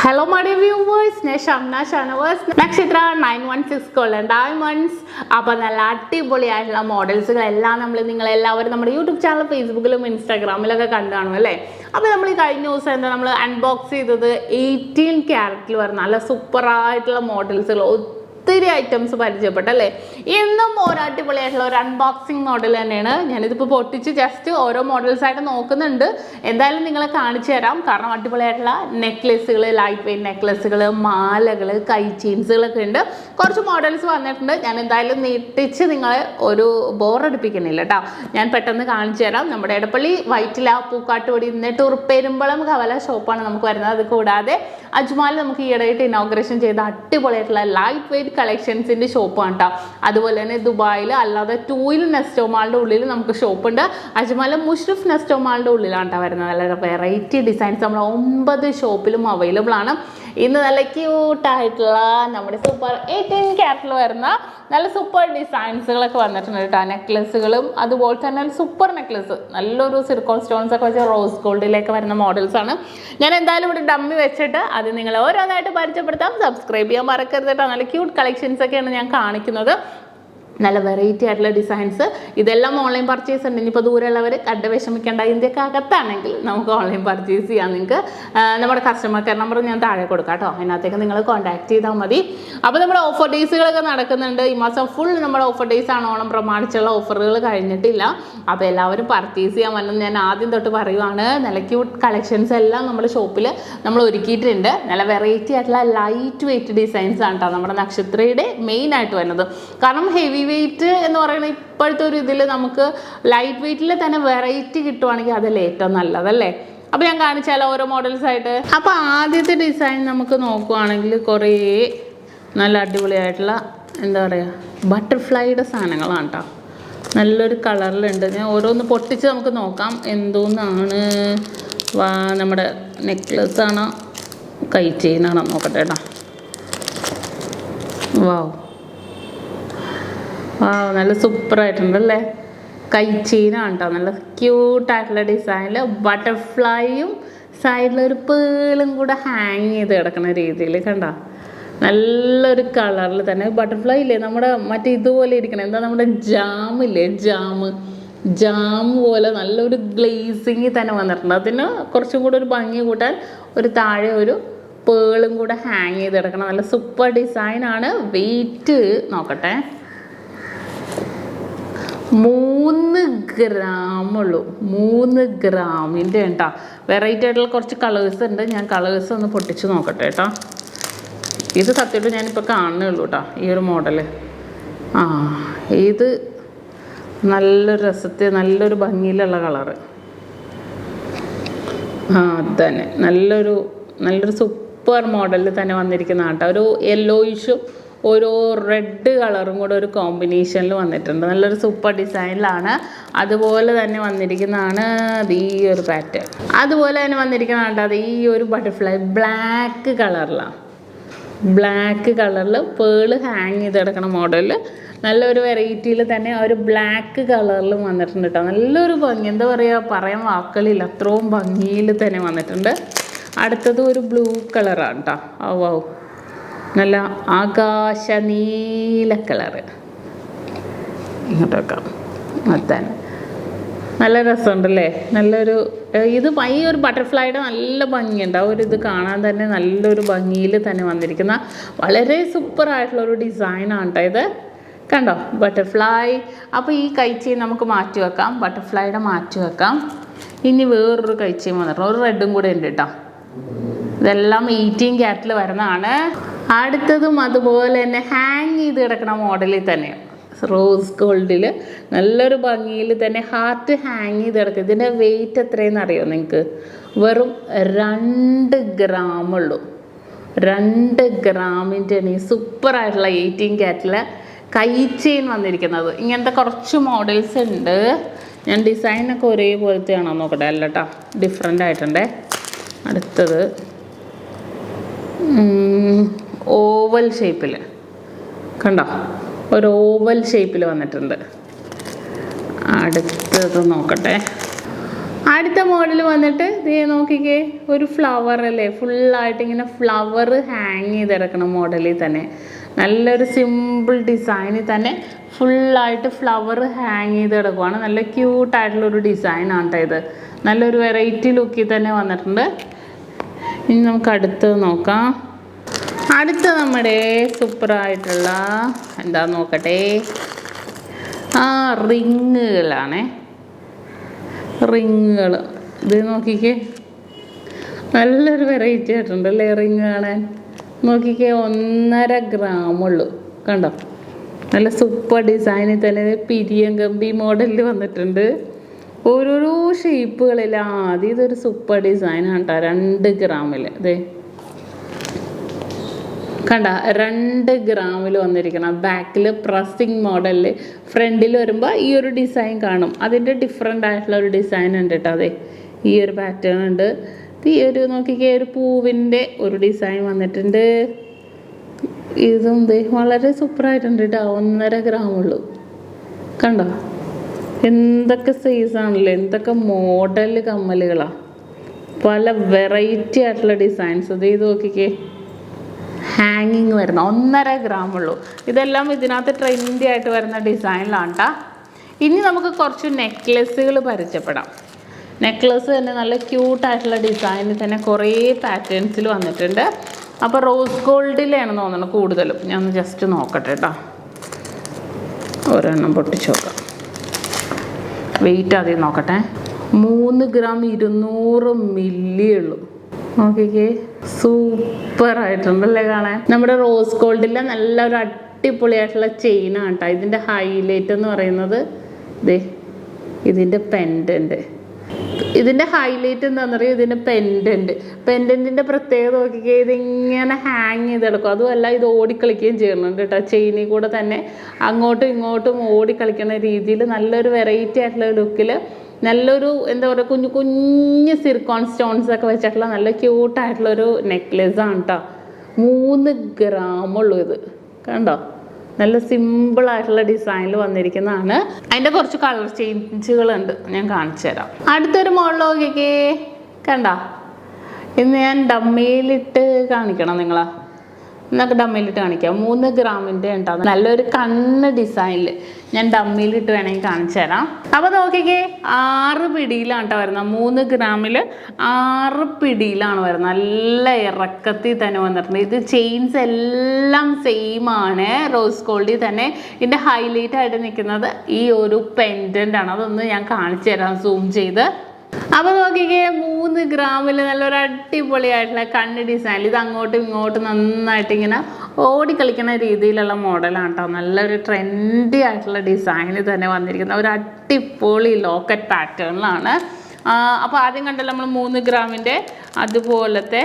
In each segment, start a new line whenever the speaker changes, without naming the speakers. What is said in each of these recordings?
Hello my dear viewers, SHAMNA channels. Nakshatra 916 golden diamonds. അപ്പോൾ നല്ല അടിപൊളിയായിട്ടുള്ള മോഡൽസുകളെല്ലാം നിങ്ങളെല്ലാവരും നമ്മുടെ യൂട്യൂബ് ചാനൽ ഫേസ്ബുക്കിലും ഇൻസ്റ്റാഗ്രാമിലൊക്കെ കണ്ടു കാണും അല്ലേ. അപ്പോൾ നമ്മൾ ഈ കഴിഞ്ഞ ദിവസം എന്താ നമ്മൾ അൺബോക്സ് ചെയ്തത് 18 ക്യാരറ്റിൽ വരുന്ന നല്ല സൂപ്പറായിട്ടുള്ള മോഡൽസുകൾ ഒത്തിരി ഐറ്റംസ് പരിചയപ്പെട്ടല്ലേ. എന്നും ഓരോ അടിപൊളിയായിട്ടുള്ള ഒരു അൺബോക്സിങ് മോഡൽ തന്നെയാണ്. ഞാനിതിപ്പോൾ പൊട്ടിച്ച് ജസ്റ്റ് ഓരോ മോഡൽസായിട്ട് നോക്കുന്നുണ്ട്. എന്തായാലും നിങ്ങളെ കാണിച്ചു തരാം. കാരണം അടിപൊളിയായിട്ടുള്ള നെക്ലെസ്സുകൾ, ലൈറ്റ് വെയിറ്റ് നെക്ലെസ്സുകൾ, മാലകൾ, കൈ ചെയിൻസുകളൊക്കെ ഉണ്ട്. കുറച്ച് മോഡൽസ് വന്നിട്ടുണ്ട്. ഞാൻ എന്തായാലും നീട്ടിച്ച് നിങ്ങളെ ഒരു ബോറടിപ്പിക്കുന്നില്ല കേട്ടോ. ഞാൻ പെട്ടെന്ന് കാണിച്ചു തരാം. നമ്മുടെ എടപ്പള്ളി വൈറ്റില പൂക്കാട്ടുപടി നെട്ടൂർ പെരുമ്പളം കവല ഷോപ്പാണ് നമുക്ക് വരുന്നത്. അത് കൂടാതെ അജ്മാലിൽ നമുക്ക് ഈയിടെയായിട്ട് ഇനോഗ്രേഷൻ ചെയ്ത അടിപൊളിയായിട്ടുള്ള ലൈറ്റ് വെയിറ്റ് കളക്ഷൻസിൻ്റെ ഷോപ്പാണ് കേട്ടോ. അതുപോലെ തന്നെ ദുബായിൽ അല്ലാതെ ടൂയിൽ നെസ്റ്റോമാളുടെ ഉള്ളിൽ നമുക്ക് ഷോപ്പുണ്ട്. അജ്മാൽ മുഷ്രിഫ് നെസ്റ്റോമാളുടെ ഉള്ളിലാണ് കേട്ടോ വരുന്നത്. നല്ല വെറൈറ്റി ഡിസൈൻസ് നമ്മൾ 9 ഷോപ്പിലും അവൈലബിൾ ആണ്. ഇന്ന് നല്ല ക്യൂട്ടായിട്ടുള്ള നമ്മുടെ സൂപ്പർ 18 ക്യാരറ്റിൽ വരുന്ന നല്ല സൂപ്പർ ഡിസൈൻസുകളൊക്കെ വന്നിട്ടുണ്ട് കേട്ടോ. നെക്ലെസ്സുകളും അതുപോലെ തന്നെ സൂപ്പർ നെക്ലെസ്, നല്ലൊരു സിർക്കോൺ സ്റ്റോൺസ് ഒക്കെ വെച്ച് റോസ് ഗോൾഡിലേക്ക് വരുന്ന മോഡൽസാണ്. ഞാൻ എന്തായാലും ഇവിടെ ഡമ്മി വെച്ചിട്ട് അത് നിങ്ങളെ ഓരോന്നായിട്ട് പരിചയപ്പെടുത്താം. സബ്സ്ക്രൈബ് ചെയ്യാൻ മറക്കരുത് കേട്ടോ. നല്ല ക്യൂട്ട് കളക്ഷൻസ് ഒക്കെയാണ് ഞാൻ കാണിക്കുന്നത്. നല്ല വെറൈറ്റി ആയിട്ടുള്ള ഡിസൈൻസ്. ഇതെല്ലാം ഓൺലൈൻ പർച്ചേസ് ഉണ്ട്. ഇനിയിപ്പോൾ ദൂരെയുള്ളവർ കണ്ട് വിഷമിക്കേണ്ട. ഇന്ത്യക്കകത്താണെങ്കിൽ നമുക്ക് ഓൺലൈൻ പർച്ചേസ് ചെയ്യാം. നിങ്ങൾക്ക് നമ്മുടെ കസ്റ്റമർ കെയർ നമ്പർ ഞാൻ താഴെ കൊടുക്കാം കേട്ടോ. അതിനകത്തേക്ക് നിങ്ങൾ കോൺടാക്ട് ചെയ്താൽ മതി. അപ്പോൾ നമ്മുടെ ഓഫർ ഡേയ്സുകളൊക്കെ നടക്കുന്നുണ്ട്. ഈ മാസം ഫുൾ നമ്മുടെ ഓഫർ ഡേയ്സ് ആണ്. ഓണം പ്രമാണിച്ചുള്ള ഓഫറുകൾ കഴിഞ്ഞിട്ടില്ല. അപ്പോൾ എല്ലാവരും പർച്ചേസ് ചെയ്യാൻ വന്നെന്ന് ഞാൻ ആദ്യം തൊട്ട് പറയുവാണ്. നല്ല ക്യൂട്ട് കളക്ഷൻസ് എല്ലാം നമ്മുടെ ഷോപ്പിൽ നമ്മൾ ഒരുക്കിയിട്ടുണ്ട്. നല്ല വെറൈറ്റി ആയിട്ടുള്ള ലൈറ്റ് വെയിറ്റ് ഡിസൈൻസ് ആണ് കേട്ടോ നമ്മുടെ നക്ഷത്രയുടെ മെയിൻ ആയിട്ട് വരുന്നത്. കാരണം ഹെവി വെയിറ്റ് എന്ന് പറയുന്നത് ഇപ്പോഴത്തെ ഒരു ഇതിൽ നമുക്ക് ലൈറ്റ് വെയിറ്റിൽ തന്നെ വെറൈറ്റി കിട്ടുവാണെങ്കിൽ അതല്ലേ ഏറ്റവും നല്ലതല്ലേ. അപ്പോൾ ഞാൻ കാണിച്ചാലോ ഓരോ മോഡൽസ് ആയിട്ട്. അപ്പോൾ ആദ്യത്തെ ഡിസൈൻ നമുക്ക് നോക്കുവാണെങ്കിൽ കുറേ നല്ല അടിപൊളിയായിട്ടുള്ള എന്താ പറയുക ബട്ടർഫ്ലൈയുടെ സാധനങ്ങളാണ് കേട്ടോ. നല്ലൊരു കളറിലുണ്ട്. ഞാൻ ഓരോന്ന് പൊട്ടിച്ച് നമുക്ക് നോക്കാം എന്തോന്നാണ്. നമ്മുടെ നെക്ലസ് ആണോ കൈ ചെയിനാണോ നോക്കട്ടെ കേട്ടോ. വാവ് നല്ല സൂപ്പറായിട്ടുണ്ടല്ലേ. കൈ ചെയിനാണ് കേട്ടോ. നല്ല ക്യൂട്ടായിട്ടുള്ള ഡിസൈനിൽ ബട്ടർഫ്ലൈയും സൈഡിലൊരു പേളും കൂടെ ഹാങ് ചെയ്ത് കിടക്കുന്ന രീതിയിൽ കണ്ടോ. നല്ലൊരു കളറിൽ തന്നെ ബട്ടർഫ്ലൈ ഇല്ലേ നമ്മുടെ മറ്റേ ഇതുപോലെ ഇരിക്കണം. എന്താ നമ്മുടെ ജാമില്ലേ, ജാം പോലെ നല്ലൊരു ഗ്ലേസിങ് തന്നെ വന്നിട്ടുണ്ട്. അതിന് കുറച്ചും കൂടെ ഒരു ഭംഗി കൂട്ടാൻ ഒരു താഴെ ഒരു പേളും കൂടെ ഹാങ് ചെയ്ത് കിടക്കണം. നല്ല സൂപ്പർ ഡിസൈനാണ്. വെയിറ്റ് നോക്കട്ടെ, 3 ഗ്രാമുള്ളൂ. 3 ഗ്രാമിൻ്റെ കേട്ടോ. വെറൈറ്റി ആയിട്ടുള്ള കുറച്ച് കളേഴ്സ് ഉണ്ട്. ഞാൻ കളേഴ്സ് ഒന്ന് പൊട്ടിച്ച് നോക്കട്ടെ കേട്ടോ. ഇത് സത്യമായിട്ട് ഞാനിപ്പോൾ കാണുന്നേ ഉള്ളൂ കേട്ടോ ഈ ഒരു മോഡൽ. ഇത് നല്ലൊരു രസത്തിൽ നല്ലൊരു ഭംഗിയിലുള്ള കളറ്. അതന്നെ നല്ലൊരു സൂപ്പർ മോഡലിൽ തന്നെ വന്നിരിക്കുന്ന കേട്ടോ. ഒരു യെല്ലോയിഷും ഒരു റെഡ് കളറും കൂടെ ഒരു കോമ്പിനേഷനിൽ വന്നിട്ടുണ്ട്. നല്ലൊരു സൂപ്പർ ഡിസൈനിലാണ്. അതുപോലെ തന്നെ വന്നിരിക്കുന്നതാണ് ഈ ഒരു പാറ്റേൺ. അതുപോലെ തന്നെ വന്നിരിക്കുന്നതാണ് അത് ഈ ഒരു ബട്ടർഫ്ലൈ ബ്ലാക്ക് കളറിലാണ്. ബ്ലാക്ക് കളറിൽ പേള് ഹാങ് ചെയ്ത് കിടക്കുന്ന മോഡൽ. നല്ലൊരു വെറൈറ്റിയിൽ തന്നെ ഒരു ബ്ലാക്ക് കളറിലും വന്നിട്ടുണ്ട് കേട്ടോ. നല്ലൊരു ഭംഗി, എന്താ പറയുക, പറയാൻ വാക്കുകളില്ല, അത്രയും ഭംഗിയിൽ തന്നെ വന്നിട്ടുണ്ട്. അടുത്തത് ഒരു ബ്ലൂ കളറാണ് കേട്ടോ. ഓ നല്ല ആകാശ നീല കളറ്. ഇങ്ങോട്ട് വെക്കാം. അതന്നെ നല്ല രസമുണ്ടല്ലേ. നല്ലൊരു ഇത് ഈ ഒരു ബട്ടർഫ്ലൈയുടെ നല്ല ഭംഗിയുണ്ട്. ആ ഒരു ഇത് കാണാൻ തന്നെ നല്ലൊരു ഭംഗിയിൽ തന്നെ വന്നിരിക്കുന്ന വളരെ സൂപ്പറായിട്ടുള്ളൊരു ഡിസൈനാണ് കേട്ടോ ഇത്. കണ്ടോ ബട്ടർഫ്ലൈ. അപ്പോൾ ഈ കൈച്ചെയിൻ നമുക്ക് മാറ്റി വെക്കാം. ബട്ടർഫ്ലൈയുടെ മാറ്റി വെക്കാം. ഇനി വേറൊരു കൈച്ചെയിൻ വന്നിട്ടുണ്ട്. ഒരു റെഡും കൂടെ ഉണ്ട് കേട്ടോ. ഇതെല്ലാം 18 ക്യാരറ്റിൽ വരുന്നതാണ്. അടുത്തതും അതുപോലെ തന്നെ ഹാങ് ചെയ്ത് കിടക്കുന്ന മോഡലിൽ തന്നെ റോസ് ഗോൾഡിൽ നല്ലൊരു ഭംഗിയിൽ തന്നെ ഹാർട്ട് ഹാങ് ചെയ്ത് കിടക്കും. ഇതിൻ്റെ വെയിറ്റ് എത്രയെന്ന് അറിയോ നിങ്ങൾക്ക്? വെറും 2 ഗ്രാമുള്ളൂ. 2 ഗ്രാമിൻ്റെ ഈ സൂപ്പറായിട്ടുള്ള 18 ക്യാരറ്റിൽ കൈ ചെയിൻ വന്നിരിക്കുന്നത്. ഇങ്ങനത്തെ കുറച്ച് മോഡൽസ് ഉണ്ട്. ഞാൻ ഡിസൈനൊക്കെ ഒരേപോലത്തെയാണോ നോക്കട്ടെ. അല്ല കേട്ടോ, ഡിഫറെൻ്റ് ആയിട്ടുണ്ടേ. അടുത്തത് ഓവൽ ഷേപ്പിൽ കണ്ടോ, ഒരു ഓവൽ ഷേപ്പിൽ വന്നിട്ടുണ്ട്. അടുത്തത് നോക്കട്ടെ. അടുത്ത മോഡൽ വന്നിട്ട് ദേ നോക്കിക്കേ, ഒരു ഫ്ലവർ അല്ലേ, ഫുള്ളായിട്ട് ഇങ്ങനെ ഫ്ലവർ ഹാങ് ചെയ്തെടുക്കണം മോഡലിൽ തന്നെ. നല്ലൊരു സിമ്പിൾ ഡിസൈനിൽ തന്നെ ഫുള്ളായിട്ട് ഫ്ലവർ ഹാങ് ചെയ്ത് കിടക്കുവാണ്. നല്ല ക്യൂട്ടായിട്ടുള്ളൊരു ഡിസൈനാണ് കേട്ടോ ഇത്. നല്ലൊരു വെറൈറ്റി ലുക്കിൽ തന്നെ വന്നിട്ടുണ്ട്. ഇനി നമുക്ക് അടുത്തത് നോക്കാം. അടുത്ത നമ്മുടെ സൂപ്പറായിട്ടുള്ള എന്താ നോക്കട്ടെ, റിങ്ങുകളാണേ. റിങ്ങുകൾ ഇത് നോക്കിക്കേ, നല്ലൊരു വെറൈറ്റി ആയിട്ടുണ്ടല്ലേ റിങ് കാണാൻ. നോക്കിക്കേ, 1.5 ഗ്രാമുള്ളൂ. കണ്ടോ, നല്ല സൂപ്പർ ഡിസൈനിൽ തന്നെ പിരിയം കമ്പി മോഡലിൽ വന്നിട്ടുണ്ട്. ഓരോരോ ഷേപ്പുകളില്ല. ആദ്യം ഇതൊരു സൂപ്പർ ഡിസൈനാണ് കേട്ടോ. 2 ഗ്രാമിൽ അതെ കണ്ട, 2 ഗ്രാമിൽ വന്നിരിക്കണം. ബാക്കിൽ പ്രസ്സിങ് മോഡലിൽ, ഫ്രണ്ടിൽ വരുമ്പോൾ ഈ ഒരു ഡിസൈൻ കാണും. അതിൻ്റെ ഡിഫറെൻ്റ് ആയിട്ടുള്ള ഒരു ഡിസൈൻ ഉണ്ട് കേട്ടോ. അതെ, ഈ ഒരു പാറ്റേൺ ഉണ്ട്. ഈ ഒരു നോക്കിക്കേ, ഒരു പൂവിൻ്റെ ഒരു ഡിസൈൻ വന്നിട്ടുണ്ട്. ഇതും വളരെ സൂപ്പറായിട്ടുണ്ട് കേട്ടോ. 1.5 ഗ്രാമുള്ളൂ. കണ്ടോ, എന്തൊക്കെ സൈസാണല്ലോ, എന്തൊക്കെ മോഡൽ കമ്മലുകളാണ്, പല വെറൈറ്റി ആയിട്ടുള്ള ഡിസൈൻസ്. ഇത് നോക്കിക്കേ, ഹാങ്ങിങ് വരുന്ന 1.5 ഗ്രാമുള്ളൂ. ഇതെല്ലാം ഇതിനകത്ത് ട്രെൻഡി ആയിട്ട് വരുന്ന ഡിസൈനിലാണ് കേട്ടോ. ഇനി നമുക്ക് കുറച്ച് നെക്ലെസ്സുകൾ പരിചയപ്പെടാം. നെക്ലെസ് തന്നെ നല്ല ക്യൂട്ടായിട്ടുള്ള ഡിസൈനിൽ തന്നെ കുറേ പാറ്റേൺസിൽ വന്നിട്ടുണ്ട്. അപ്പോൾ റോസ് ഗോൾഡിലാണെന്ന് തോന്നുന്നു കൂടുതലും. ഞാൻ ഒന്ന് ജസ്റ്റ് നോക്കട്ടെ കേട്ടോ, ഒരെണ്ണം പൊട്ടിച്ച് നോക്കാം. വെയിറ്റ് ആദ്യം നോക്കട്ടെ. 3 ഗ്രാം 200 മില്ലി ഉള്ളൂ. നോക്കിക്കേ, സൂപ്പറായിട്ടുണ്ടല്ലേ കാണാൻ. നമ്മുടെ റോസ് ഗോൾഡിലെ നല്ലൊരു അടിപൊളിയായിട്ടുള്ള ചെയിനാണ് കേട്ടോ. ഇതിൻ്റെ ഹൈലൈറ്റ് എന്ന് പറയുന്നത് ദേ ഇതിൻ്റെ പെൻഡൻറ്റ്. ഇതിൻ്റെ ഹൈലൈറ്റ് എന്താണെന്ന് അറിയാം, ഇതിൻ്റെ പെൻഡൻറ്റിൻ്റെ പ്രത്യേകത നോക്കിക്കേ, ഇതിങ്ങനെ ഹാങ് ചെയ്തെടുക്കും. അതുമല്ല, ഇത് ഓടിക്കളിക്കുകയും ചെയ്യുന്നുണ്ട് കേട്ടോ. ചെയിനിൽ കൂടെ തന്നെ അങ്ങോട്ടും ഇങ്ങോട്ടും ഓടിക്കളിക്കുന്ന രീതിയിൽ നല്ലൊരു വെറൈറ്റി ആയിട്ടുള്ള ലുക്കിൽ നല്ലൊരു എന്താ പറയുക, കുഞ്ഞു കുഞ്ഞ് സിർക്കോൺ സ്റ്റോൺസ് ഒക്കെ വെച്ചിട്ടുള്ള നല്ല ക്യൂട്ടായിട്ടുള്ളൊരു നെക്ലെസ്സാണ് കേട്ടോ. 3 ഗ്രാമുള്ളൂ ഇത്. കണ്ടോ, നല്ല സിമ്പിളായിട്ടുള്ള ഡിസൈനിൽ വന്നിരിക്കുന്നതാണ്. അതിൻ്റെ കുറച്ച് കളർ ചേഞ്ചുകളുണ്ട്, ഞാൻ കാണിച്ചു തരാം. അടുത്തൊരു മോഡൽ നോക്കിക്കേ, കണ്ടോ. ഇന്ന് ഞാൻ ഡമ്മയിലിട്ട് കാണിക്കണം നിങ്ങളാ, എന്നൊക്കെ ഡമ്മയിലിട്ട് കാണിക്കാം. 3 ഗ്രാമിൻ്റെ ഉണ്ടാവും. നല്ലൊരു കണ്ണ് ഡിസൈനിൽ ഞാൻ ഡമ്മയിലിട്ട് വേണമെങ്കിൽ കാണിച്ചു തരാം. അപ്പോൾ നോക്കിക്കേ, 6 പിടിയിലാണ് കേട്ടോ വരുന്നത്. 3 ഗ്രാമിൽ 6 പിടിയിലാണ് വരുന്നത്. നല്ല ഇറക്കത്തിൽ തന്നെ വന്നിട്ടുണ്ട്. ഇത് ചെയിൻസ് എല്ലാം സെയിം ആണ്. റോസ് ഗോൾഡിൽ തന്നെ ഇതിൻ്റെ ഹൈലൈറ്റ് ആയിട്ട് നിൽക്കുന്നത് ഈ ഒരു പെൻഡൻ്റ് ആണ്. അതൊന്ന് ഞാൻ കാണിച്ചു തരാം സൂം ചെയ്ത്. അപ്പോൾ നോക്കിക്കേ, 3 ഗ്രാമിൽ നല്ലൊരു അടിപൊളിയായിട്ടുള്ള കണ്ണ് ഡിസൈൻ. ഇത് അങ്ങോട്ടും ഇങ്ങോട്ടും നന്നായിട്ട് ഇങ്ങനെ ഓടിക്കളിക്കുന്ന രീതിയിലുള്ള മോഡലാണ് കേട്ടോ. നല്ലൊരു ട്രെൻഡി ആയിട്ടുള്ള ഡിസൈനിൽ തന്നെ വന്നിരിക്കുന്ന ഒരു അടിപൊളി ലോക്കറ്റ് പാറ്റേണിലാണ്. അപ്പോൾ ആദ്യം കണ്ടല്ലോ നമ്മൾ 3 ഗ്രാമിൻ്റെ അതുപോലത്തെ.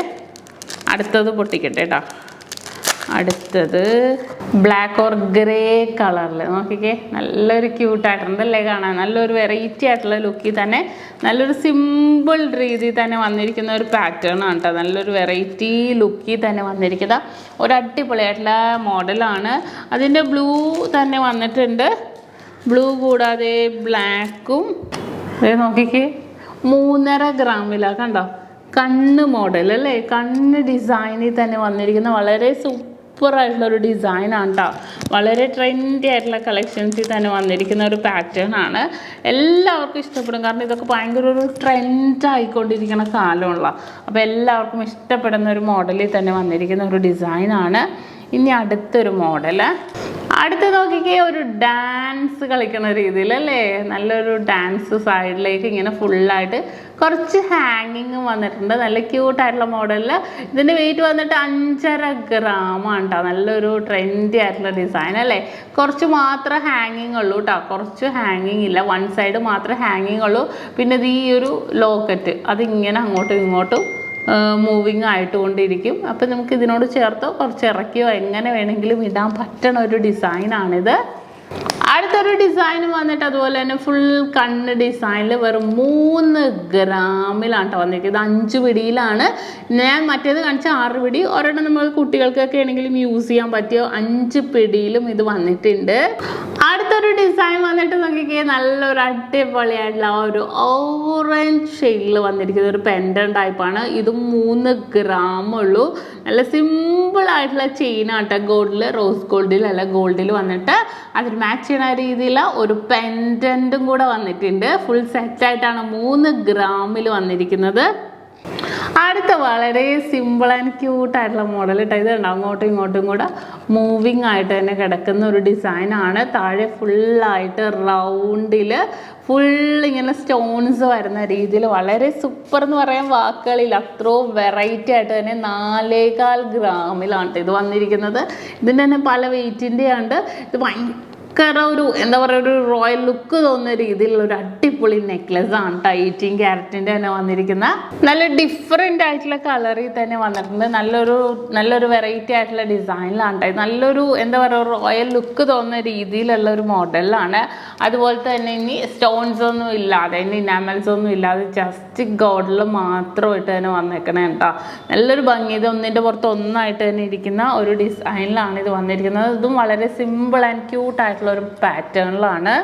അടുത്തത് പൊട്ടിക്കട്ടെ കേട്ടോ. അടുത്തത് ബ്ലാക്ക് ഓർ ഗ്രേ കളറിൽ നോക്കിക്കേ, നല്ലൊരു ക്യൂട്ടായിട്ടുണ്ടല്ലേ കാണാൻ. നല്ലൊരു വെറൈറ്റി ആയിട്ടുള്ള ലുക്കിൽ തന്നെ നല്ലൊരു സിമ്പിൾ രീതിയിൽ തന്നെ വന്നിരിക്കുന്ന ഒരു പാറ്റേൺ ആണ് കേട്ടോ. നല്ലൊരു വെറൈറ്റി ലുക്കിൽ തന്നെ വന്നിരിക്കുന്ന ഒരു അടിപൊളിയായിട്ടുള്ള മോഡലാണ്. അതിൻ്റെ ബ്ലൂ തന്നെ വന്നിട്ടുണ്ട്. ബ്ലൂ കൂടാതെ ബ്ലാക്കും. നോക്കിക്കേ, 3.5 ഗ്രാമിലാണ്. കണ്ടോ, കണ്ണ് മോഡൽ അല്ലേ, കണ്ണ് ഡിസൈനിൽ തന്നെ വന്നിരിക്കുന്ന വളരെ സൂപ്പറായിട്ടുള്ളൊരു ഡിസൈനാണ് കേട്ടോ. വളരെ ട്രെൻഡി ആയിട്ടുള്ള കളക്ഷൻസിൽ തന്നെ വന്നിരിക്കുന്ന ഒരു പാറ്റേൺ ആണ്. എല്ലാവർക്കും ഇഷ്ടപ്പെടും. കാരണം ഇതൊക്കെ ഭയങ്കര ഒരു ട്രെൻഡ് ആയിക്കൊണ്ടിരിക്കുന്ന കാലമുള്ള, അപ്പോൾ എല്ലാവർക്കും ഇഷ്ടപ്പെടുന്ന ഒരു മോഡലിൽ തന്നെ വന്നിരിക്കുന്ന ഒരു ഡിസൈനാണ്. ഇനി അടുത്തൊരു മോഡൽ. അടുത്ത് നോക്കിക്കേ, ഒരു ഡാൻസ് കളിക്കുന്ന രീതിയിൽ അല്ലേ, നല്ലൊരു ഡാൻസ് സൈഡിലേക്ക് ഇങ്ങനെ ഫുള്ളായിട്ട് കുറച്ച് ഹാങ്ങിങ് വന്നിട്ടുണ്ട്. നല്ല ക്യൂട്ടായിട്ടുള്ള മോഡലിൽ. ഇതിൻ്റെ വെയിറ്റ് വന്നിട്ട് 5.5 ഗ്രാമാണ് കേട്ടോ. നല്ലൊരു ട്രെൻഡി ആയിട്ടുള്ള ഡിസൈൻ അല്ലേ. കുറച്ച് മാത്രം ഹാങ്ങിങ് ഉള്ളൂ കേട്ടോ, കുറച്ച് ഹാങ്ങിങ് ഇല്ല. 1 സൈഡ് മാത്രം ഹാങ്ങിങ് ഉള്ളൂ. പിന്നെ ഇത് ഈ ഒരു ലോക്കറ്റ് അതിങ്ങനെ അങ്ങോട്ടും ഇങ്ങോട്ടും മൂവിങ് ആയിട്ടുകൊണ്ടിരിക്കും. അപ്പം നമുക്ക് ഇതിനോട് ചേർത്ത് കുറച്ച് ഇറക്കിയോ എങ്ങനെ വേണമെങ്കിലും ഇടാൻ പറ്റണ ഒരു ഡിസൈനാണിത്. അടുത്തൊരു ഡിസൈൻ വന്നിട്ട് അതുപോലെ തന്നെ ഫുൾ കണ്ണ് ഡിസൈനിൽ വെറും 3 ഗ്രാമിലാണ് കേട്ടോ വന്നിരിക്കുന്നത്. 5 പിടിയിലാണ്. ഞാൻ മറ്റേത് കാണിച്ച 6 പിടി. ഒരെണ്ണം നമ്മൾ കുട്ടികൾക്കൊക്കെ ആണെങ്കിലും യൂസ് ചെയ്യാൻ പറ്റിയ 5 പിടിയിലും ഇത് വന്നിട്ടുണ്ട്. അടുത്തൊരു ഡിസൈൻ വന്നിട്ട് നോക്കിക്കേ, നല്ലൊരു അടിപൊളിയായിട്ടുള്ള ഒരു ഓറഞ്ച് ഷെയ്ഡിൽ വന്നിരിക്കുന്ന ഒരു പെൻഡൻ ടൈപ്പാണ്. ഇതും 3 ഗ്രാം ഉള്ളൂ. നല്ല സിമ്പിൾ ആയിട്ടുള്ള ചെയിൻ ആട്ടോ. ഗോൾഡിൽ, റോസ് ഗോൾഡിൽ അല്ല ഗോൾഡിൽ വന്നിട്ട് അതിന് മാച്ച് ചെയ്യുന്ന രീതിയിൽ ഒരു പെൻഡൻറ്റും കൂടെ വന്നിട്ടുണ്ട്. ഫുൾ സെറ്റായിട്ടാണ് 3 ഗ്രാമിൽ വന്നിരിക്കുന്നത്. അടുത്ത വളരെ സിമ്പിൾ ആൻഡ് ക്യൂട്ടായിട്ടുള്ള മോഡൽ കേട്ടോ. ഇത് കണ്ടോ, അങ്ങോട്ടും ഇങ്ങോട്ടും കൂടെ മൂവിങ് ആയിട്ട് തന്നെ കിടക്കുന്ന ഒരു ഡിസൈനാണ്. താഴെ ഫുള്ളായിട്ട് റൗണ്ടിൽ ഫുൾ ഇങ്ങനെ സ്റ്റോൺസ് വരുന്ന രീതിയിൽ വളരെ സൂപ്പർ എന്ന് പറയാൻ വാക്കുകളിൽ അത്രയും വെറൈറ്റി ആയിട്ട് തന്നെ 4.25 ഗ്രാമിലാണ് ഇത് വന്നിരിക്കുന്നത്. ഇതിൻ്റെ തന്നെ പല വെയിറ്റിൻ്റെ ഉണ്ട്. ഇത് ഒരു എന്താ പറയുക, ഒരു റോയൽ ലുക്ക് തോന്നുന്ന രീതിയിലുള്ള ഒരു അടിപൊളി നെക്ലസ് ആണ് കേട്ടോ. 18 ക്യാരറ്റിൻ്റെ തന്നെ വന്നിരിക്കുന്ന നല്ല ഡിഫറെൻ്റ് ആയിട്ടുള്ള കളറിൽ തന്നെ വന്നിട്ടുണ്ട്. നല്ലൊരു വെറൈറ്റി ആയിട്ടുള്ള ഡിസൈനിലാണ് കേട്ടോ. നല്ലൊരു എന്താ പറയുക, റോയൽ ലുക്ക് തോന്നുന്ന രീതിയിലുള്ള ഒരു മോഡലാണ്. അതുപോലെ തന്നെ ഇനി സ്റ്റോൺസ് ഒന്നും ഇല്ലാതെ, ഇനി ഇനാമൽസ് ഒന്നും ഇല്ലാതെ ജസ്റ്റ് ഗോൾഡിൽ മാത്രമായിട്ട് തന്നെ വന്നേക്കണേ കേട്ടോ. നല്ലൊരു ഭംഗി. ഇത് ഒന്നിൻ്റെ പുറത്ത് ഒന്നായിട്ട് തന്നെ ഇരിക്കുന്ന ഒരു ഡിസൈനിലാണ് ഇത് വന്നിരിക്കുന്നത്. ഇതും വളരെ സിമ്പിൾ ആൻഡ് ക്യൂട്ടായിട്ടുള്ള ഒരു പാറ്റേണിലാണ്.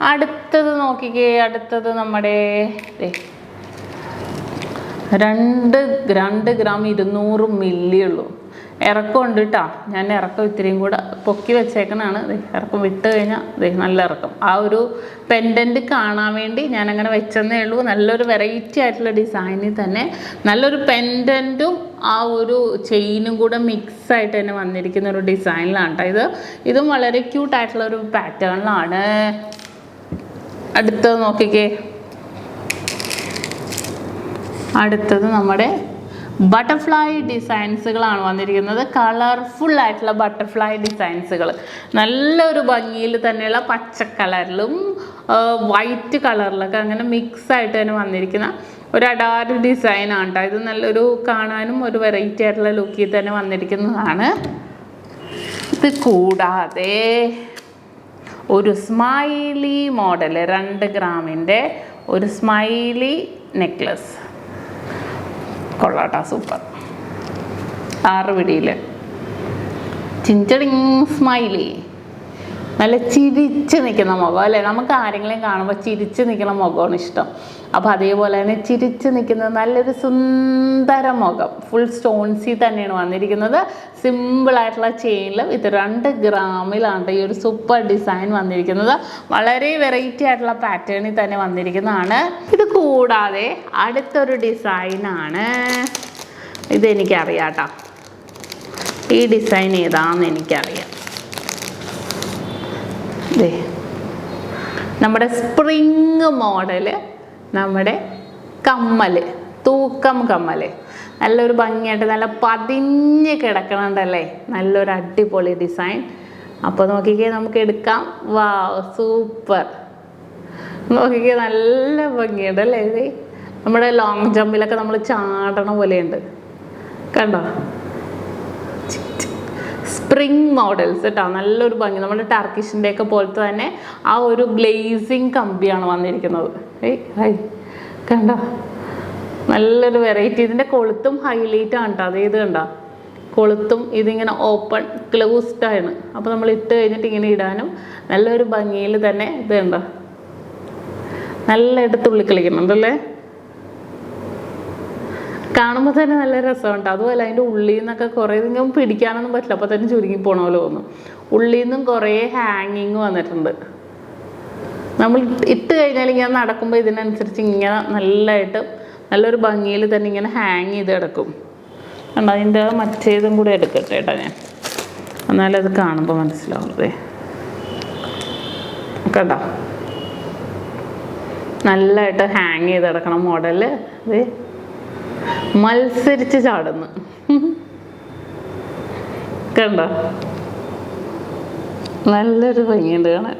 അടുത്തത് നോക്കിക്കേ, അടുത്തത് നമ്മുടെ 2 ഗ്രാം 200 മില്ലി ഉള്ളൂ. ഇറക്കം ഉണ്ട് കേട്ടോ. ഞാൻ ഇറക്കം ഇത്രയും കൂടെ പൊക്കി വെച്ചേക്കണാണ്. ഇറക്കം വിട്ട് കഴിഞ്ഞാൽ നല്ല ഇറക്കം. ആ ഒരു പെൻഡൻറ്റ് കാണാൻ വേണ്ടി ഞാനങ്ങനെ വെച്ചെന്നേ ഉള്ളൂ. നല്ലൊരു വെറൈറ്റി ആയിട്ടുള്ള ഡിസൈനിൽ തന്നെ നല്ലൊരു പെൻഡൻറ്റും ആ ഒരു ചെയിനും കൂടെ മിക്സ് ആയിട്ട് തന്നെ വന്നിരിക്കുന്ന ഒരു ഡിസൈനിലാണ് കേട്ടോ. ഇതും വളരെ ക്യൂട്ടായിട്ടുള്ള ഒരു പാറ്റേണിലാണ്. അടുത്തത് നോക്കിക്കേ, അടുത്തത് നമ്മുടെ ബട്ടർഫ്ലൈ ഡിസൈൻസുകളാണ് വന്നിരിക്കുന്നത്. കളർഫുൾ ആയിട്ടുള്ള ബട്ടർഫ്ലൈ ഡിസൈൻസുകൾ നല്ലൊരു ഭംഗിയിൽ തന്നെയുള്ള പച്ച കളറിലും വൈറ്റ് കളറിലൊക്കെ അങ്ങനെ മിക്സ് ആയിട്ട് തന്നെ വന്നിരിക്കുന്ന ഒരു അടാറ് ഡിസൈനാണ് കേട്ടോ. ഇത് നല്ലൊരു കാണാനും ഒരു വെറൈറ്റി ആയിട്ടുള്ള ലുക്കിൽ തന്നെ വന്നിരിക്കുന്നതാണ്. ഇത് കൂടാതെ ഒരു സ്മൈലി മോഡൽ 2 ഗ്രാമിൻ്റെ ഒരു സ്മൈലി നെക്ലസ് കൊള്ളാട്ടാ, സൂപ്പർ. 6 പിടിയിൽ ചിഞ്ചടിങ് സ്മൈലി. നല്ല ചിരിച്ച് നിൽക്കുന്ന മുഖം അല്ലേ. നമുക്ക് ആരെങ്കിലും കാണുമ്പോൾ ചിരിച്ച് നിൽക്കുന്ന മുഖമാണ് ഇഷ്ടം. അപ്പോൾ അതേപോലെ തന്നെ ചിരിച്ച് നിൽക്കുന്നത് നല്ലൊരു സുന്ദര മുഖം. ഫുൾ സ്റ്റോൺസിൽ തന്നെയാണ് വന്നിരിക്കുന്നത്. സിമ്പിളായിട്ടുള്ള ചെയിനിൽ ഇത് 2 ഗ്രാമിലാണ് ഈ ഒരു സൂപ്പർ ഡിസൈൻ വന്നിരിക്കുന്നത്. വളരെ വെറൈറ്റി ആയിട്ടുള്ള പാറ്റേണിൽ തന്നെ വന്നിരിക്കുന്നതാണ്. ഇത് കൂടാതെ അടുത്തൊരു ഡിസൈനാണ്. ഇതെനിക്കറിയാം കേട്ടോ. ഈ ഡിസൈൻ ഏതാണെന്ന് എനിക്കറിയാം. നമ്മുടെ സ്പ്രിങ് മോഡൽ, നമ്മുടെ കമ്മൽ, തൂക്കം കമ്മൽ നല്ലൊരു ഭംഗിയായിട്ട് നല്ല പതിഞ്ഞ് കിടക്കണുണ്ടല്ലേ. നല്ലൊരു അടിപൊളി ഡിസൈൻ. അപ്പോൾ നോക്കിക്കേ, നമുക്ക് എടുക്കാം. വാ, സൂപ്പർ. നോക്കിക്കേ, നല്ല ഭംഗിയുണ്ട് അല്ലേ. ഇത് നമ്മുടെ ലോങ് ജമ്പിലൊക്കെ നമ്മൾ ചാടണ പോലെയുണ്ട്, കണ്ടോ. സ്പ്രിങ് മോഡൽസ് കേട്ടോ. നല്ലൊരു ഭംഗി. നമ്മുടെ ടർക്കിഷിൻ്റെ ഒക്കെ പോലത്തെ തന്നെ ആ ഒരു ഗ്ലേസിങ് കമ്പിയാണ് വന്നിരിക്കുന്നത്. കണ്ടോ, നല്ലൊരു വെറൈറ്റി. ഇതിൻ്റെ കൊളുത്തും ഹൈലൈറ്റ് ആണ് കേട്ടോ. ഇത് കണ്ടോ, കൊളുത്തും ഇതിങ്ങനെ ഓപ്പൺ ക്ലോസ്ഡ് ആണ്. അപ്പോൾ നമ്മൾ ഇട്ട് കഴിഞ്ഞിട്ട് ഇങ്ങനെ ഇടാനും നല്ലൊരു ഭംഗിയിൽ തന്നെ ഇത് കണ്ടോ, നല്ലതായിട്ട് തുള്ളിക്കളിക്കുന്നുണ്ടല്ലേ. കാണുമ്പോൾ തന്നെ നല്ല രസമുണ്ട്. അതുപോലെ അതിൻ്റെ ഉള്ളിൽ നിന്നൊക്കെ കുറേ ഇങ്ങനെ പിടിക്കാനൊന്നും പറ്റില്ല, അപ്പോൾ തന്നെ ചുരുങ്ങി പോണ പോലെ തോന്നും. ഉള്ളിൽ നിന്നും കുറേ ഹാങ്ങിങ് വന്നിട്ടുണ്ട്. നമ്മൾ ഇട്ട് കഴിഞ്ഞാൽ ഇങ്ങനെ നടക്കുമ്പോൾ ഇതിനനുസരിച്ച് ഇങ്ങനെ നല്ലൊരു ഭംഗിയിൽ തന്നെ ഇങ്ങനെ ഹാങ് ചെയ്ത് കിടക്കും. കണ്ടോ, അതിൻ്റെ മറ്റേതും കൂടെ എടുക്കട്ടെ കേട്ടോ ഞാൻ, എന്നാലും അത് കാണുമ്പോൾ മനസ്സിലാവുന്നത്. കണ്ടോ, നല്ലതായിട്ട് ഹാങ് ചെയ്ത് കിടക്കണം മോഡല്. ഇത് മത്സരിച്ച് ചാടുന്നു, കണ്ടോ, നല്ലൊരു ഭംഗിയുണ്ട് കാണാൻ.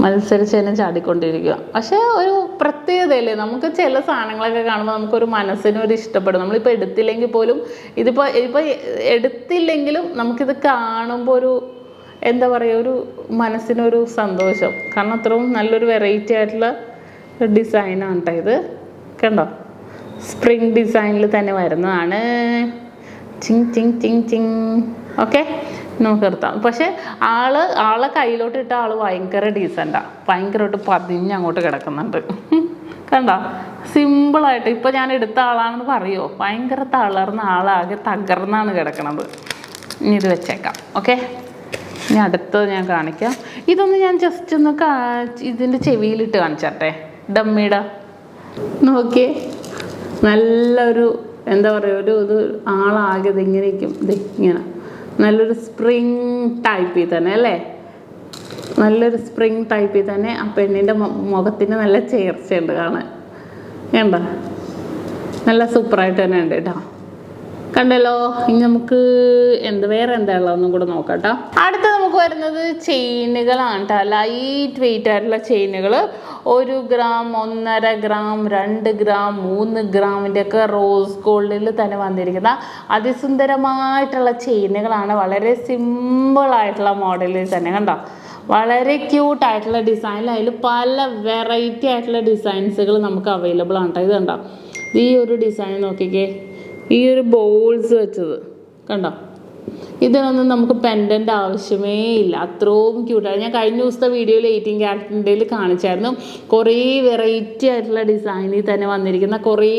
മത്സരിച്ച് തന്നെ ചാടിക്കൊണ്ടിരിക്കുക. പക്ഷേ ഒരു പ്രത്യേകതയല്ലേ, നമുക്ക് ചില സാധനങ്ങളൊക്കെ കാണുമ്പോൾ നമുക്കൊരു മനസ്സിനൊരു ഇഷ്ടപ്പെടും. നമ്മളിപ്പോൾ എടുത്തില്ലെങ്കിൽ പോലും ഇതിപ്പോൾ എടുത്തില്ലെങ്കിലും നമുക്കിത് കാണുമ്പോൾ ഒരു എന്താ പറയുക, ഒരു മനസ്സിനൊരു സന്തോഷം. കാരണം അത്രയും നല്ലൊരു വെറൈറ്റി ആയിട്ടുള്ള ഡിസൈനാണ് കേട്ടോ ഇത്. കണ്ടോ, സ്പ്രിങ് ഡിസൈനിൽ തന്നെ വരുന്നതാണ്. ചിങ് ചിങ് ചിങ് ചിങ്. ഓക്കെ, നമുക്ക് നിർത്താം. പക്ഷേ ആളെ കയ്യിലോട്ട് ഇട്ട ആൾ ഭയങ്കര ഡീസൻ്റാണ്, ഭയങ്കരമായിട്ട് പതിഞ്ഞ് അങ്ങോട്ട് കിടക്കുന്നുണ്ട്. കണ്ടോ, സിമ്പിളായിട്ട്. ഇപ്പോൾ ഞാൻ എടുത്ത ആളാണെന്ന് പറയുമോ, ഭയങ്കര തളർന്ന ആളാകെ തകർന്നാണ് കിടക്കണത്. ഇനി ഇത് വെച്ചേക്കാം. ഓക്കെ, ഇനി അടുത്തത് ഞാൻ കാണിക്കാം. ഇതൊന്ന് ഞാൻ ജസ്റ്റ് ഒന്ന് ഇതിൻ്റെ ചെവിയിലിട്ട് കാണിച്ചട്ടെ, ഡമ്മിയുടെ. നോക്കിയേ, നല്ലൊരു എന്താ പറയുക, ഇത് ആളാകെ ഇതിങ്ങനെ ഇരിക്കും, ഇങ്ങനെ നല്ലൊരു സ്പ്രിങ് ടൈപ്പിൽ തന്നെ അല്ലേ, നല്ലൊരു സ്പ്രിങ് ടൈപ്പിൽ തന്നെ. ആ പെണ്ണിൻ്റെ മുഖത്തിന് നല്ല ചേർച്ചയുണ്ട് കാണാൻ. വേണ്ട, നല്ല സൂപ്പറായിട്ട് തന്നെ ഉണ്ട് കേട്ടോ. കണ്ടല്ലോ. ഇനി നമുക്ക് വേറെ എന്താ ഉള്ളതൊന്നും കൂടെ നോക്കാം കേട്ടോ. അടുത്ത നമുക്ക് വരുന്നത് ചെയിനുകളാണ് കേട്ടോ. ലൈറ്റ് വെയിറ്റ് ആയിട്ടുള്ള ചെയിനുകൾ. 1 ഗ്രാം, 1.5 ഗ്രാം, 2 ഗ്രാം, 3 ഗ്രാമിൻ്റെ ഒക്കെ റോസ് ഗോൾഡിൽ തന്നെ വന്നിരിക്കുന്ന അതിസുന്ദരമായിട്ടുള്ള ചെയിനുകളാണ്. വളരെ സിമ്പിളായിട്ടുള്ള മോഡലിൽ തന്നെ. കണ്ടോ, വളരെ ക്യൂട്ടായിട്ടുള്ള ഡിസൈനിൽ അതിൽ പല വെറൈറ്റി ആയിട്ടുള്ള ഡിസൈൻസുകൾ നമുക്ക് അവൈലബിൾ ആണ് കേട്ടോ. ഇത് കണ്ടോ, ഈ ഒരു ഡിസൈൻ നോക്കിക്കേ, ഈ ഒരു ബോൾസ് വെച്ചത് കണ്ടോ. ഇതിനൊന്നും നമുക്ക് പെൻഡൻ്റ് ആവശ്യമേ ഇല്ല, അത്രയും ക്യൂട്ടാണ്. ഞാൻ കഴിഞ്ഞ ദിവസത്തെ വീഡിയോയിൽ 18 ക്യാരറ്റിൻ്റെയിൽ കാണിച്ചായിരുന്നു കുറേ വെറൈറ്റി ആയിട്ടുള്ള ഡിസൈനിൽ തന്നെ വന്നിരിക്കുന്ന കുറേ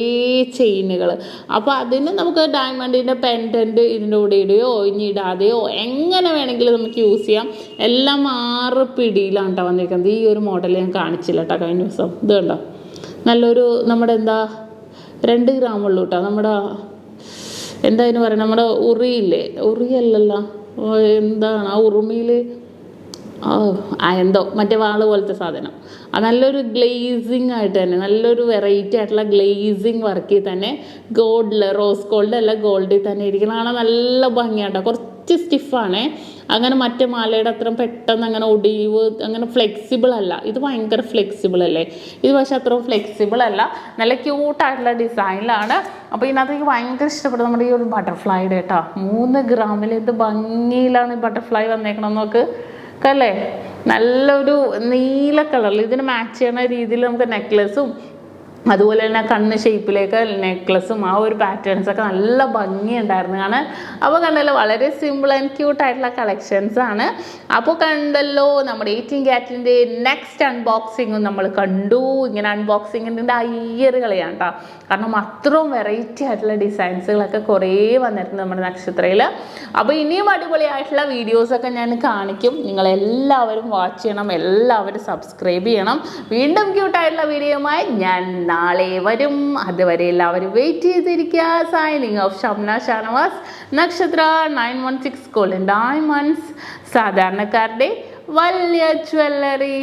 ചെയിനുകൾ. അപ്പോൾ അതിന് നമുക്ക് ഡയമണ്ടിൻ്റെ പെൻഡൻറ്റ് ഇതിൻ്റെ കൂടെ ഇടുകയോ ഇനി ഇടാതെയോ എങ്ങനെ വേണമെങ്കിലും നമുക്ക് യൂസ് ചെയ്യാം. എല്ലാം 6 പിടിയിലാണ് കേട്ടോ വന്നിരിക്കുന്നത്. ഈ ഒരു മോഡൽ ഞാൻ കാണിച്ചില്ല കേട്ടോ കഴിഞ്ഞ ദിവസം. ഇത് കണ്ടോ, നല്ലൊരു നമ്മുടെ 2 ഗ്രാം ഉള്ളൂ കേട്ടോ. നമ്മുടെ എന്തായാലും പറയുക, നമ്മുടെ ഉറിയില്ലേ, ഉറിയല്ലല്ലോ, എന്താണ് ആ ഉറുമിയിൽ എന്തോ മറ്റേ വാള് പോലത്തെ സാധനം, നല്ലൊരു ഗ്ലേസിങ് ആയിട്ട് തന്നെ, നല്ലൊരു വെറൈറ്റി ആയിട്ടുള്ള ഗ്ലേസിങ് വർക്കിൽ തന്നെ ഗോൾഡിൽ, റോസ് ഗോൾഡ് അല്ല ഗോൾഡിൽ തന്നെ ഇരിക്കുന്നതാണ്. നല്ല ഭംഗിയാട്ടോ. കുറച്ച് സ്റ്റിഫാണേ, അങ്ങനെ മറ്റേ മാലയുടെ അത്രയും പെട്ടെന്ന് അങ്ങനെ ഒടിവ് അങ്ങനെ ഫ്ലെക്സിബിൾ അല്ല. ഇത് ഭയങ്കര ഫ്ലെക്സിബിൾ അല്ലേ, ഇത് പക്ഷെ അത്രയും ഫ്ലെക്സിബിൾ അല്ല. നല്ല ക്യൂട്ടായിട്ടുള്ള ഡിസൈനിലാണ്. അപ്പോൾ ഇതിനകത്ത് എനിക്ക് ഭയങ്കര ഇഷ്ടപ്പെട്ടു നമ്മുടെ ഈ ഒരു ബട്ടർഫ്ലൈയുടെ കേട്ടോ. 3 ഗ്രാമിൽ എന്ത് ഭംഗിയിലാണ് ഈ ബട്ടർഫ്ലൈ വന്നേക്കണം നോക്ക് അല്ലേ. നല്ലൊരു നീല കളറിൽ ഇതിന് മാച്ച് ചെയ്യുന്ന രീതിയിൽ നമുക്ക് നെക്ലസും അതുപോലെ തന്നെ കണ്ണ് ഷേപ്പിലേക്ക് നെക്ലസും ആ ഒരു പാറ്റേൺസൊക്കെ നല്ല ഭംഗിയുണ്ടായിരുന്നു കാണാൻ. അപ്പോൾ കണ്ടല്ലോ, വളരെ സിമ്പിൾ ആൻഡ് ക്യൂട്ടായിട്ടുള്ള കളക്ഷൻസ് ആണ്. അപ്പോൾ കണ്ടല്ലോ, നമ്മുടെ 18 ക്യാരറ്റിൻ്റെ നെക്സ്റ്റ് അൺബോക്സിങ്ങും നമ്മൾ കണ്ടു. ഇങ്ങനെ അൺബോക്സിങ്ങിൻ്റെ അയ്യറുകളെയാണ് കേട്ടോ. കാരണം അത്രയും വെറൈറ്റി ആയിട്ടുള്ള ഡിസൈൻസുകളൊക്കെ കുറേ വന്നിട്ടുണ്ട് നമ്മുടെ നക്ഷത്രയിൽ. അപ്പോൾ ഇനിയും അടിപൊളിയായിട്ടുള്ള വീഡിയോസൊക്കെ ഞാൻ കാണിക്കും. നിങ്ങളെല്ലാവരും വാച്ച് ചെയ്യണം, എല്ലാവരും സബ്സ്ക്രൈബ് ചെയ്യണം. വീണ്ടും ക്യൂട്ടായിട്ടുള്ള വീഡിയോയുമായി ഞാൻ നാളെ വരും. അതുവരെ എല്ലാവരും വെയിറ്റ് ചെയ്തിരിക്കുക. സൈനിങ് ഓഫ് ഷംന ഷാനവാസ്, നക്ഷത്ര 916 ഗോൾഡൻ ഡയമണ്ട്സ്, സാധാരണക്കാരുടെ വലിയ ജ്വല്ലറി.